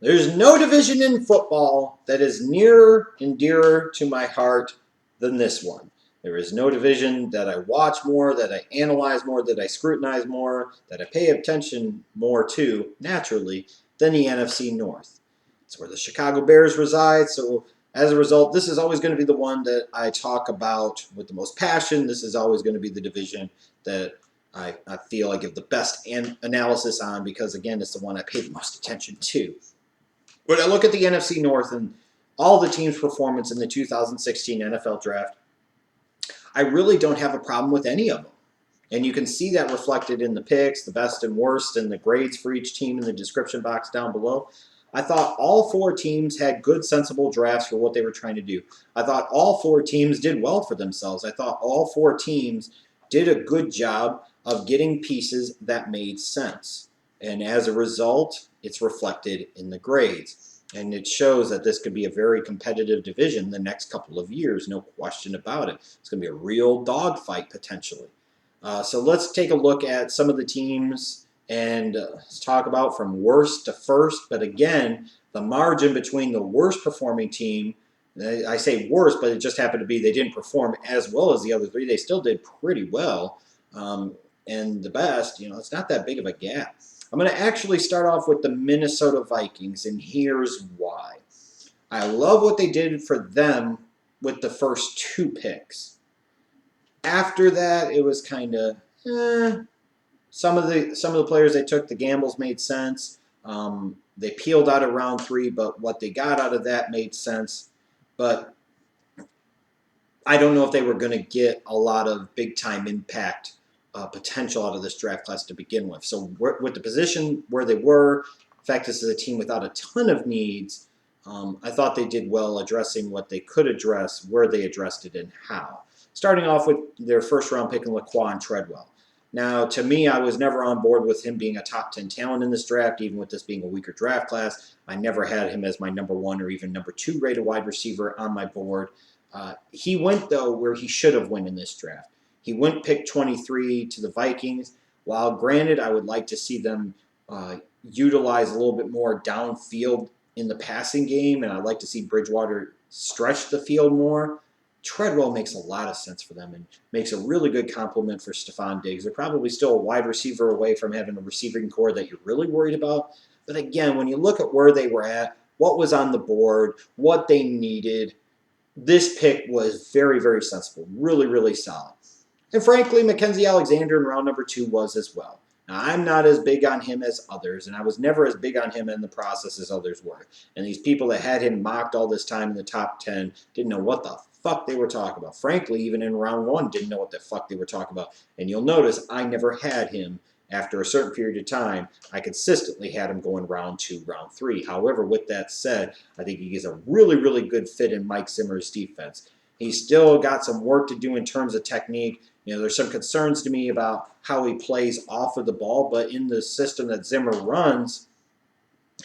There's no division in football that is nearer and dearer to my heart than this one. There is no division that I watch more, that I analyze more, that I scrutinize more, that I pay attention more to, naturally, than the NFC North. It's where the Chicago Bears reside, so as a result, this is always going to be the one that I talk about with the most passion. This is always going to be the division that I feel I give the best analysis on because, again, it's the one I pay the most attention to. When I look at the NFC North and all the teams' performance in the 2016 NFL Draft, I really don't have a problem with any of them. And you can see that reflected in the picks, the best and worst, and the grades for each team in the description box down below. I thought all four teams had good, sensible drafts for what they were trying to do. I thought all four teams did well for themselves. I thought all four teams did a good job of getting pieces that made sense. And as a result, it's reflected in the grades. And it shows that this could be a very competitive division the next couple of years, no question about it. It's going to be a real dogfight potentially. So let's take a look at some of the teams and let's talk about from worst to first. But again, the margin between the worst performing team, I say worst, but it just happened to be they didn't perform as well as the other three. They still did pretty well. And the best, it's not that big of a gap. I'm going to actually start off with the Minnesota Vikings, and here's why. I love what they did for them with the first two picks. After that, it was kind of, Some of the players they took, the gambles made sense. They peeled out of round 3, but what they got out of that made sense. But I don't know if they were going to get a lot of big-time impact potential out of this draft class to begin with. So with the position where they were, in fact, this is a team without a ton of needs. I thought they did well addressing what they could address, where they addressed it, and how. Starting off with their first-round pick in Laquan Treadwell. Now, to me, I was never on board with him being a top 10 talent in this draft, even with this being a weaker draft class. I never had him as my number 1 or even number 2 rated wide receiver on my board. He went, though, where he should have went in this draft. He went pick 23 to the Vikings. While granted, I would like to see them utilize a little bit more downfield in the passing game, and I'd like to see Bridgewater stretch the field more. Treadwell makes a lot of sense for them and makes a really good complement for Stephon Diggs. They're probably still a wide receiver away from having a receiving core that you're really worried about. But again, when you look at where they were at, what was on the board, what they needed, this pick was very, very sensible, really, really solid. And frankly, Mackenzie Alexander in round number 2 was as well. Now, I'm not as big on him as others, and I was never as big on him in the process as others were. And these people that had him mocked all this time in the top 10 didn't know what the fuck they were talking about. Frankly, even in round 1, didn't know what the fuck they were talking about. And you'll notice I never had him after a certain period of time. I consistently had him going round 2, round 3. However, with that said, I think he is a really, really good fit in Mike Zimmer's defense. He's still got some work to do in terms of technique. There's some concerns to me about how he plays off of the ball, but in the system that Zimmer runs,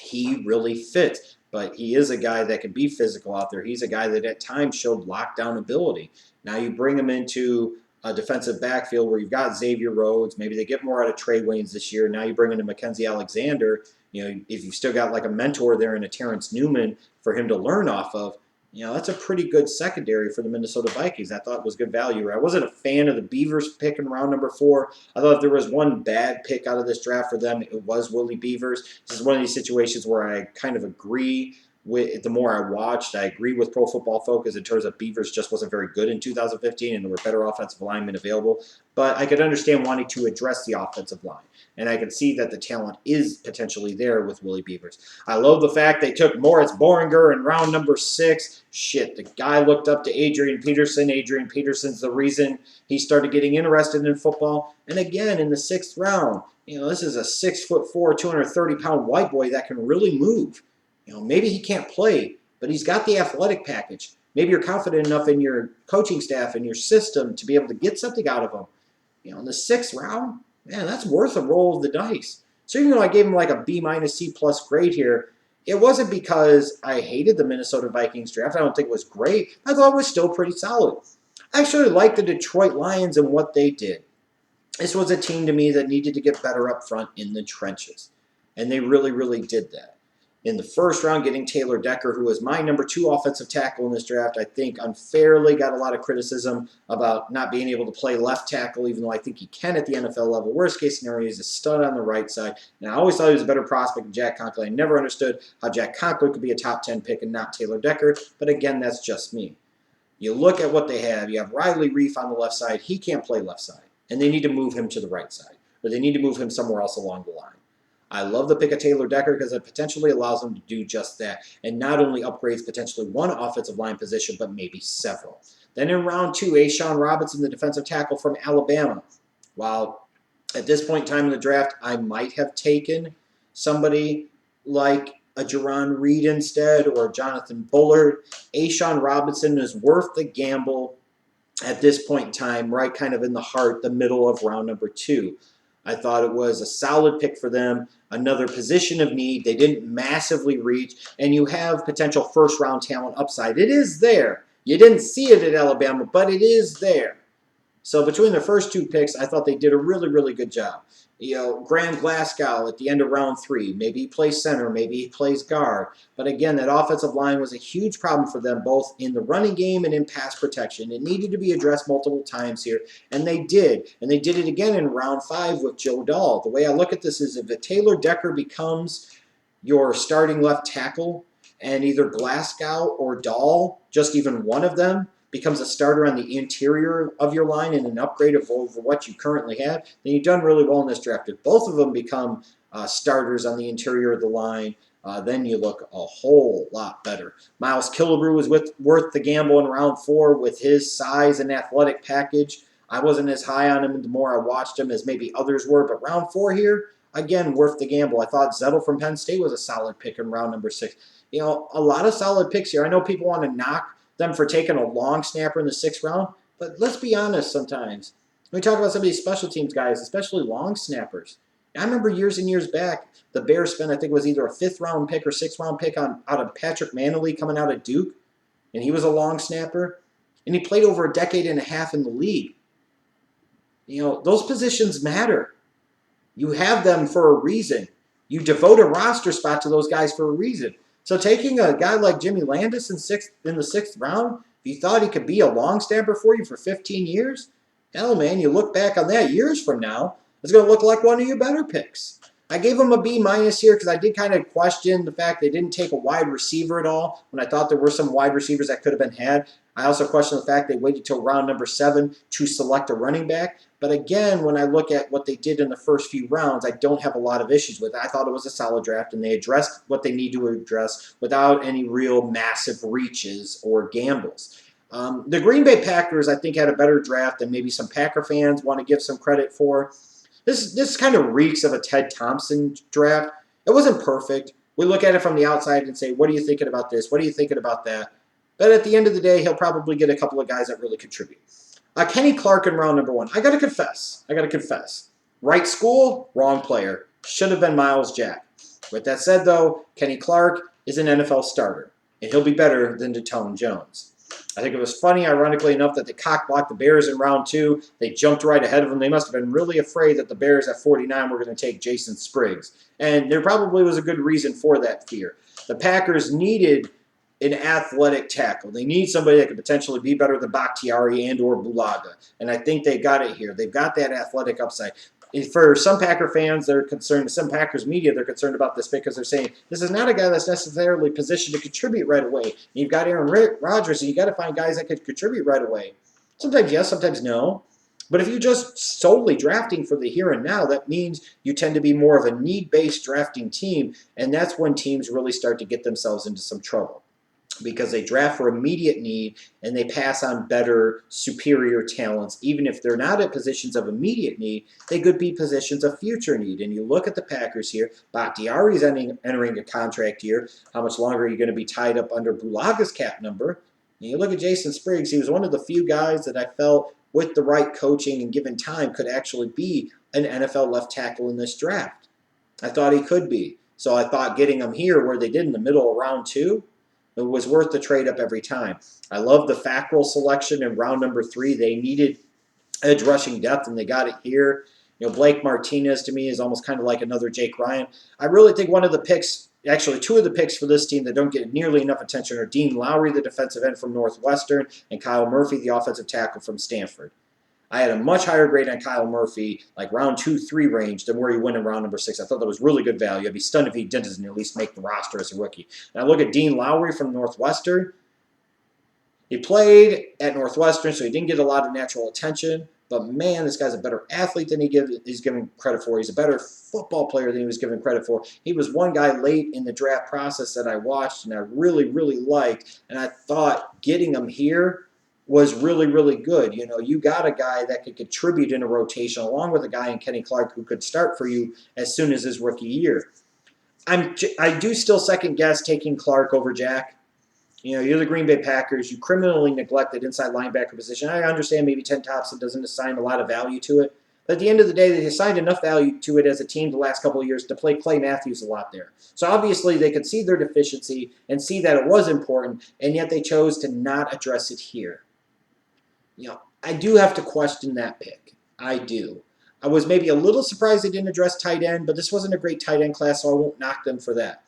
he really fits. But he is a guy that can be physical out there. He's a guy that at times showed lockdown ability. Now you bring him into a defensive backfield where you've got Xavier Rhodes. Maybe they get more out of Trey Waynes this year. Now you bring in a Mackenzie Alexander. If you've still got like a mentor there in a Terrence Newman for him to learn off of, that's a pretty good secondary for the Minnesota Vikings. I thought was good value. I wasn't a fan of the Beavers pick in round number 4. I thought if there was one bad pick out of this draft for them, it was Willie Beavers. This is one of these situations where I kind of agree with, the more I watched, I agree with Pro Football Focus in terms of Beavers just wasn't very good in 2015 and there were better offensive linemen available. But I could understand wanting to address the offensive line. And I can see that the talent is potentially there with Willie Beavers. I love the fact they took Moritz Boringer in round number 6. Shit, the guy looked up to Adrian Peterson. Adrian Peterson's the reason he started getting interested in football. And again, in the 6th round, this is a 6'4", 230-pound white boy that can really move. Maybe he can't play, but he's got the athletic package. Maybe you're confident enough in your coaching staff and your system to be able to get something out of him. In the 6th round, man, that's worth a roll of the dice. So even though I gave him like a B- C+ grade here, it wasn't because I hated the Minnesota Vikings draft. I don't think it was great. I thought it was still pretty solid. I actually liked the Detroit Lions and what they did. This was a team to me that needed to get better up front in the trenches. And they really, really did that. in the first round, getting Taylor Decker, who was my number 2 offensive tackle in this draft. I think unfairly got a lot of criticism about not being able to play left tackle, even though I think he can at the NFL level. Worst case scenario, he's a stud on the right side. And I always thought he was a better prospect than Jack Conklin. I never understood how Jack Conklin could be a top 10 pick and not Taylor Decker. But again, that's just me. You look at what they have. You have Riley Reef on the left side. He can't play left side. And they need to move him to the right side. Or they need to move him somewhere else along the line. I love the pick of Taylor Decker because it potentially allows him to do just that and not only upgrades potentially one offensive line position, but maybe several. Then in round 2, A'Shawn Robinson, the defensive tackle from Alabama. While at this point in time in the draft, I might have taken somebody like a Jerron Reed instead or Jonathan Bullard. A'Shawn Robinson is worth the gamble at this point in time, right kind of in the heart, the middle of round number 2. I thought it was a solid pick for them, another position of need. They didn't massively reach, and you have potential first-round talent upside. It is there. You didn't see it at Alabama, but it is there. So between their first 2 picks, I thought they did a really, really good job. Graham Glasgow at the end of round 3. Maybe he plays center, maybe he plays guard. But again, that offensive line was a huge problem for them, both in the running game and in pass protection. It needed to be addressed multiple times here, and they did. And they did it again in round 5 with Joe Dahl. The way I look at this is if Taylor Decker becomes your starting left tackle, and either Glasgow or Dahl, just even one of them, becomes a starter on the interior of your line and an upgrade over what you currently have, then you've done really well in this draft. If both of them become starters on the interior of the line, then you look a whole lot better. Miles Killebrew was worth the gamble in round 4 with his size and athletic package. I wasn't as high on him the more I watched him as maybe others were, but round 4 here, again, worth the gamble. I thought Zettel from Penn State was a solid pick in round number 6. A lot of solid picks here. I know people want to knock them for taking a long snapper in the 6th round, but let's be honest sometimes. When we talk about some of these special teams guys, especially long snappers, I remember years and years back, the Bears spent, I think it was either a 5th round pick or 6th round pick out of Patrick Manley coming out of Duke, and he was a long snapper, and he played over a decade and a half in the league. Those positions matter. You have them for a reason. You devote a roster spot to those guys for a reason. So taking a guy like Jimmy Landis in the 6th round, if you thought he could be a long snapper for you for 15 years, hell, man, you look back on that years from now, it's going to look like one of your better picks. I gave him a B- here because I did kind of question the fact they didn't take a wide receiver at all when I thought there were some wide receivers that could have been had. I also question the fact they waited till round number 7 to select a running back. But again, when I look at what they did in the first few rounds, I don't have a lot of issues with it. I thought it was a solid draft, and they addressed what they need to address without any real massive reaches or gambles. The Green Bay Packers, I think, had a better draft than maybe some Packer fans want to give some credit for. This kind of reeks of a Ted Thompson draft. It wasn't perfect. We look at it from the outside and say, what are you thinking about this? What are you thinking about that? But at the end of the day, he'll probably get a couple of guys that really contribute. Kenny Clark in round number 1. I got to confess. Right school, wrong player. Should have been Miles Jack. With that said, though, Kenny Clark is an NFL starter, and he'll be better than Deton Jones. I think it was funny, ironically enough, that they cock-blocked the Bears in round 2. They jumped right ahead of them. They must have been really afraid that the Bears at 49 were going to take Jason Spriggs. And there probably was a good reason for that fear. The Packers needed an athletic tackle. They need somebody that could potentially be better than Bakhtiari and or Bulaga. And I think they got it here. They've got that athletic upside. For some Packer fans, they're concerned, some Packers media, they're concerned about this because they're saying, this is not a guy that's necessarily positioned to contribute right away. You've got Aaron Rodgers, and you've got to find guys that could contribute right away. Sometimes yes, sometimes no. But if you're just solely drafting for the here and now, that means you tend to be more of a need-based drafting team, and that's when teams really start to get themselves into some trouble, because they draft for immediate need and they pass on better, superior talents. Even if they're not at positions of immediate need, they could be positions of future need. And you look at the Packers here, Bakhtiari's entering a contract year. How much longer are you going to be tied up under Bulaga's cap number? And you look at Jason Spriggs, he was one of the few guys that I felt with the right coaching and given time could actually be an NFL left tackle in this draft. I thought he could be. So I thought getting him here where they did in the middle of round 2, it was worth the trade up every time. I love the Fackrell selection in round number 3. They needed edge rushing depth, and they got it here. Blake Martinez to me is almost kind of like another Jake Ryan. I really think one of the picks, actually two of the picks for this team that don't get nearly enough attention are Dean Lowry, the defensive end from Northwestern, and Kyle Murphy, the offensive tackle from Stanford. I had a much higher grade on Kyle Murphy, like round 2-3 range, than where he went in round number 6. I thought that was really good value. I'd be stunned if he didn't at least make the roster as a rookie. And I look at Dean Lowry from Northwestern. He played at Northwestern, so he didn't get a lot of natural attention. But, man, this guy's a better athlete than he's given credit for. He's a better football player than he was given credit for. He was one guy late in the draft process that I watched and I really, really liked. And I thought getting him here was really, really good. You got a guy that could contribute in a rotation along with a guy in Kenny Clark who could start for you as soon as his rookie year. I do still second guess taking Clark over Jack. You're the Green Bay Packers. You criminally neglected inside linebacker position. I understand maybe Ted Thompson doesn't assign a lot of value to it. But at the end of the day, they assigned enough value to it as a team the last couple of years to play Clay Matthews a lot there. So obviously they could see their deficiency and see that it was important, and yet they chose to not address it here. I do have to question that pick. I do. I was maybe a little surprised they didn't address tight end, but this wasn't a great tight end class, so I won't knock them for that.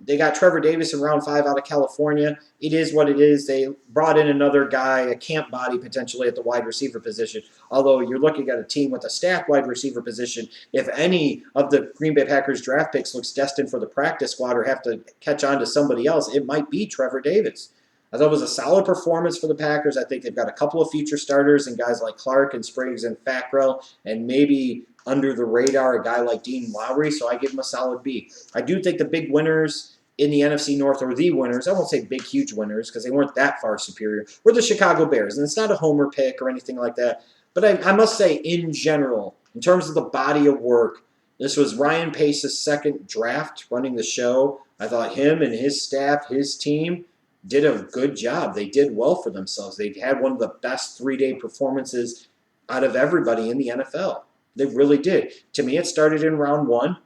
They got Trevor Davis in round 5 out of California. It is what it is. They brought in another guy, a camp body potentially at the wide receiver position. Although you're looking at a team with a stacked wide receiver position. If any of the Green Bay Packers draft picks looks destined for the practice squad or have to catch on to somebody else, it might be Trevor Davis. I thought it was a solid performance for the Packers. I think they've got a couple of future starters and guys like Clark and Spriggs and Fackrell, and maybe under the radar a guy like Dean Lowry, so I give him a solid B. I do think the big winners in the NFC North, or the winners, I won't say big, huge winners because they weren't that far superior, were the Chicago Bears. And it's not a homer pick or anything like that, but I must say in general, in terms of the body of work, this was Ryan Pace's second draft running the show. I thought him and his staff, his team, did a good job. They did well for themselves. They had one of the best 3-day performances out of everybody in the NFL. They really did. To me, it started in round 1.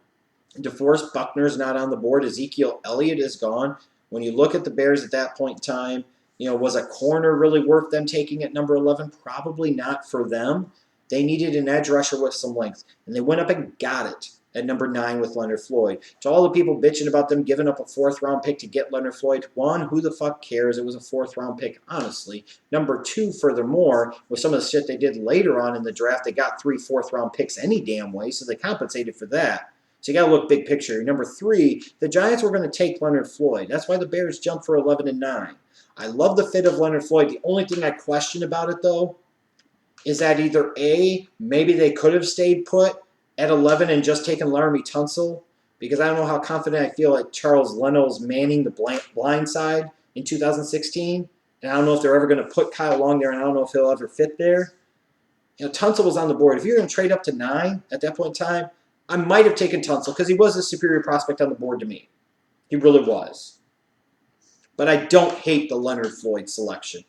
DeForest Buckner's not on the board. Ezekiel Elliott is gone. When you look at the Bears at that point in time, was a corner really worth them taking at number 11? Probably not for them. They needed an edge rusher with some length, and they went up and got it at number 9 with Leonard Floyd. To all the people bitching about them giving up a 4th-round pick to get Leonard Floyd, 1, who the fuck cares? It was a 4th-round pick, honestly. Number 2, furthermore, with some of the shit they did later on in the draft, they got 3 4th-round picks any damn way, so they compensated for that. So you got to look big picture. Number 3, the Giants were going to take Leonard Floyd. That's why the Bears jumped for 11 and 9. I love the fit of Leonard Floyd. The only thing I question about it, though, is that either A, maybe they could have stayed put at 11 and just taken Laramie Tunsil, because I don't know how confident I feel like Charles Leno's manning the blind side in 2016, and I don't know if they're ever going to put Kyle Long there, and I don't know if he'll ever fit there. Tunsil was on the board. If you're going to trade up to 9 at that point in time, I might have taken Tunsil because he was a superior prospect on the board to me. He really was. But I don't hate the Leonard Floyd selection.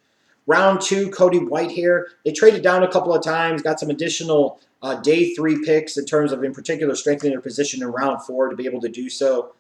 Round 2, Cody Whitehair. They traded down a couple of times, got some additional day 3 picks in terms of, in particular, strengthening their position in round 4 to be able to do so.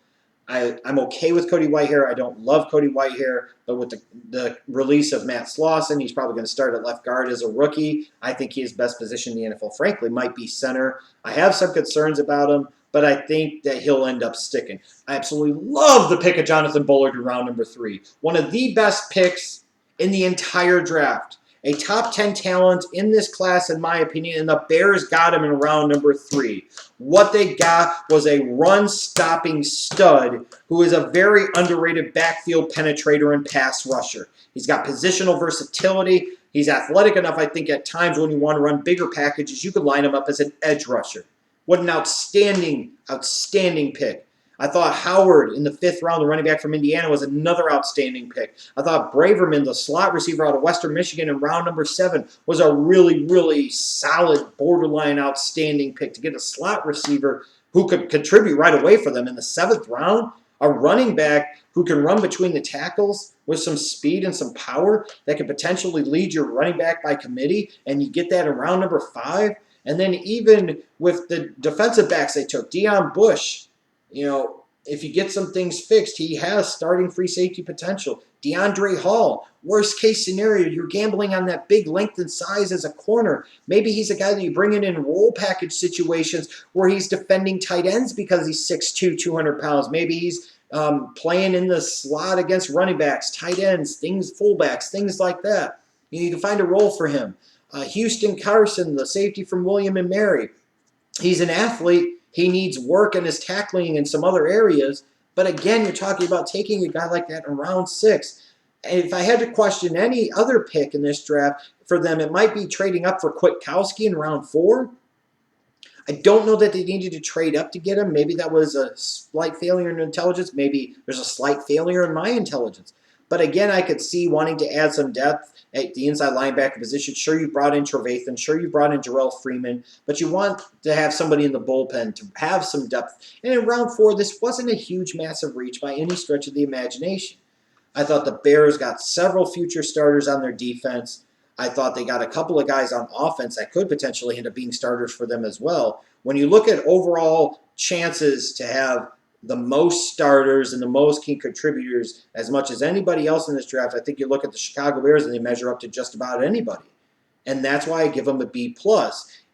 I'm okay with Cody Whitehair. I don't love Cody Whitehair, but with the release of Matt Slauson, he's probably going to start at left guard as a rookie. I think his best position in the NFL, frankly, might be center. I have some concerns about him, but I think that he'll end up sticking. I absolutely love the pick of Jonathan Bullard in round number 3. One of the best picks in the entire draft. A top 10 talent in this class, in my opinion, and the Bears got him in round number 3. What they got was a run-stopping stud who is a very underrated backfield penetrator and pass rusher. He's got positional versatility. He's athletic enough, I think, at times when you want to run bigger packages, you could line him up as an edge rusher. What an outstanding, outstanding pick. I thought Howard in the 5th round, the running back from Indiana, was another outstanding pick. I thought Braverman, the slot receiver out of Western Michigan in round number 7, was a really, really solid, borderline outstanding pick to get a slot receiver who could contribute right away for them in the 7th round. A running back who can run between the tackles with some speed and some power that could potentially lead your running back by committee, and you get that in round number 5. And then even with the defensive backs they took, Deon Bush, if you get some things fixed, he has starting free safety potential. DeAndre Hall, worst case scenario, you're gambling on that big length and size as a corner. Maybe he's a guy that you bring in roll package situations where he's defending tight ends because he's 6'2", 200 pounds. Maybe he's playing in the slot against running backs, tight ends, fullbacks, things like that. You can find a role for him. Houston-Carson, the safety from William and Mary. He's an athlete. He needs work in his tackling in some other areas. But again, you're talking about taking a guy like that in round 6. And if I had to question any other pick in this draft for them, it might be trading up for Kwiatkowski in round 4. I don't know that they needed to trade up to get him. Maybe that was a slight failure in intelligence. Maybe there's a slight failure in my intelligence. But again, I could see wanting to add some depth at the inside linebacker position. Sure, you brought in Trevathan. Sure, you brought in Jarrell Freeman. But you want to have somebody in the bullpen to have some depth. And in round 4, this wasn't a huge, massive reach by any stretch of the imagination. I thought the Bears got several future starters on their defense. I thought they got a couple of guys on offense that could potentially end up being starters for them as well. When you look at overall chances to have the most starters and the most key contributors as much as anybody else in this draft, I think you look at the Chicago Bears and they measure up to just about anybody. And that's why I give them a B+.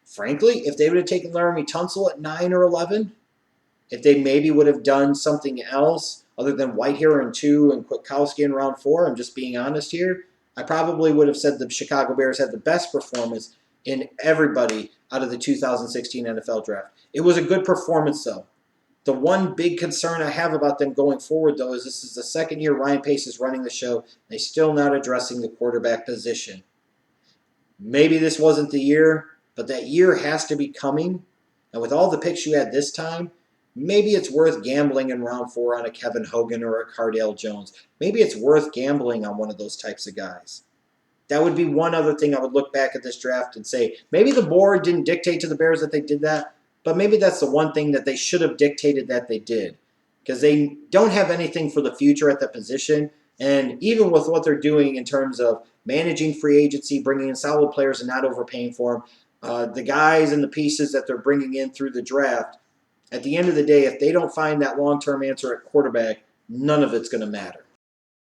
Frankly, if they would have taken Laramie Tunsil at 9 or 11, if they maybe would have done something else other than Whitehair in 2 and Kwiatkowski in round 4, I'm just being honest here, I probably would have said the Chicago Bears had the best performance in everybody out of the 2016 NFL draft. It was a good performance, though. The one big concern I have about them going forward, though, is this is the second year Ryan Pace is running the show. They're still not addressing the quarterback position. Maybe this wasn't the year, but that year has to be coming. And with all the picks you had this time, maybe it's worth gambling in round 4 on a Kevin Hogan or a Cardale Jones. Maybe it's worth gambling on one of those types of guys. That would be one other thing I would look back at this draft and say, maybe the board didn't dictate to the Bears that they did that, but maybe that's the one thing that they should have dictated that they did. Because they don't have anything for the future at that position. And even with what they're doing in terms of managing free agency, bringing in solid players and not overpaying for them, the guys and the pieces that they're bringing in through the draft, at the end of the day, if they don't find that long-term answer at quarterback, none of it's going to matter.